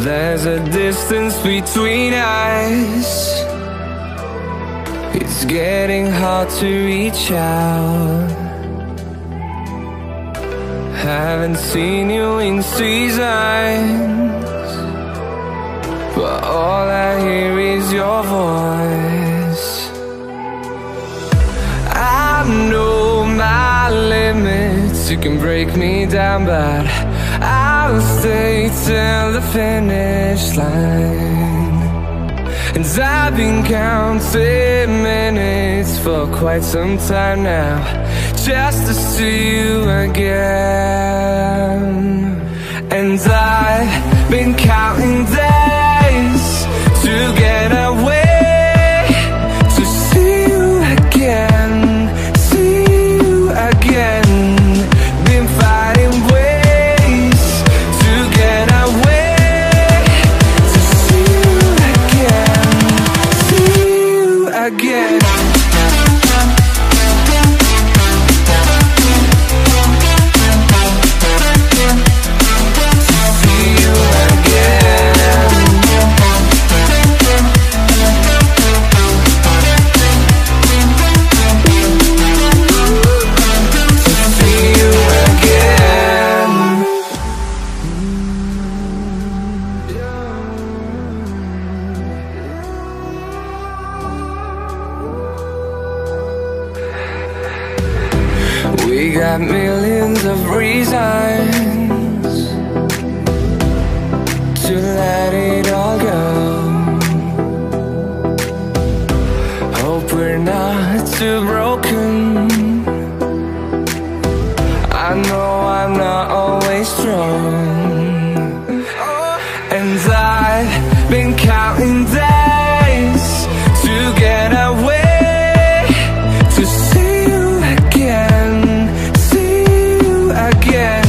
There's a distance between us. It's getting hard to reach out. Haven't seen you in seasons, but all I hear is your voice. I know my limits, you can break me down, but I'll stay till the finish line. And I've been counting minutes for quite some time now, just to see you again. And I've been counting days to get away, to see you again, see you again. Been fighting ways to get away, to see you again, see you again. We got millions of reasons to let it all go. Hope we're not too broken. I know I'm not always strong, and I've been counting days to get away, to see you again, see you again.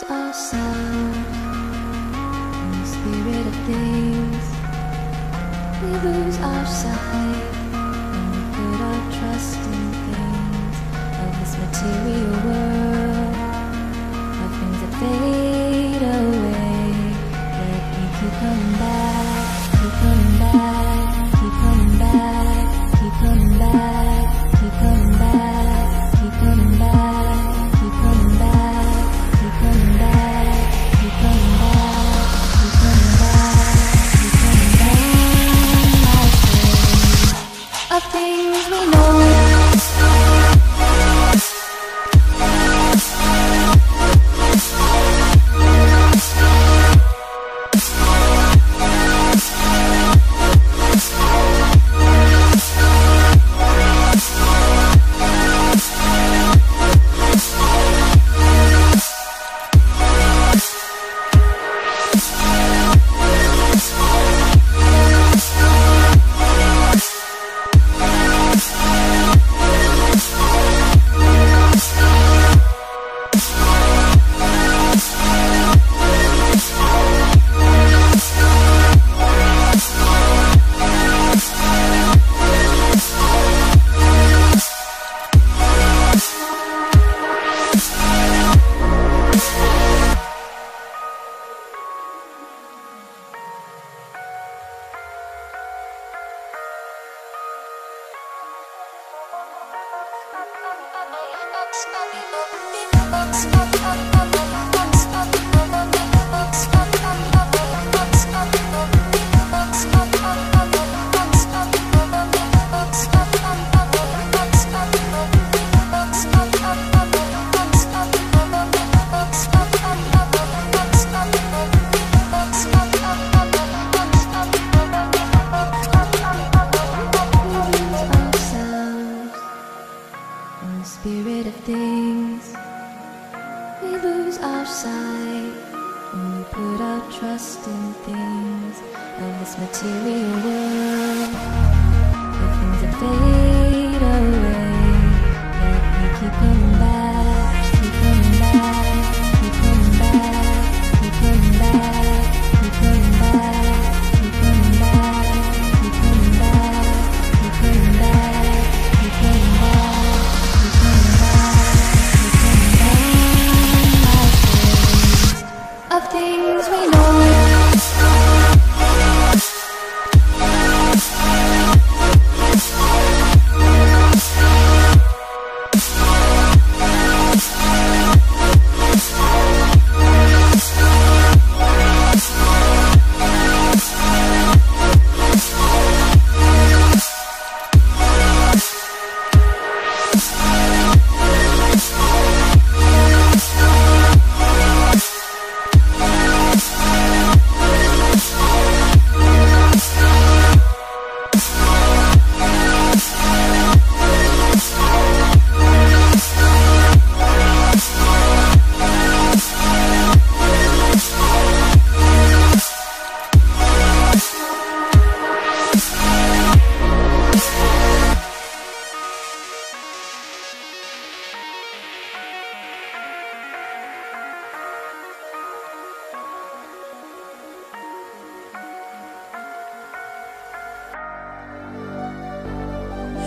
lose ourselves in the spirit of things. We lose our sight when we put our trust in things of this material world, of things that fade away. Yet we keep coming back, keep coming back, keep coming back, keep coming back, keep coming back, keep coming back, keep coming back, keep coming back, keep coming back, keep coming back, keep coming back. Of things we know. Spirit of things, we lose our sight when we put our trust in things of this material world, the things that fade away. Yet we keep coming back, keep coming back, keep coming back, keep coming back, keep coming back, keep coming back, keep coming back, keep coming back, keep coming back. Of things we know.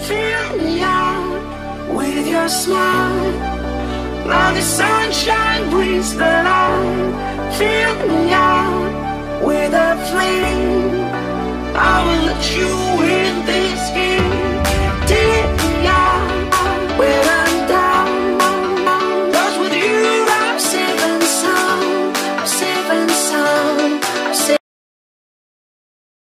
Fill me out with your smile. Now the sunshine brings the light. Fill me out with a flame. I will let you in this game.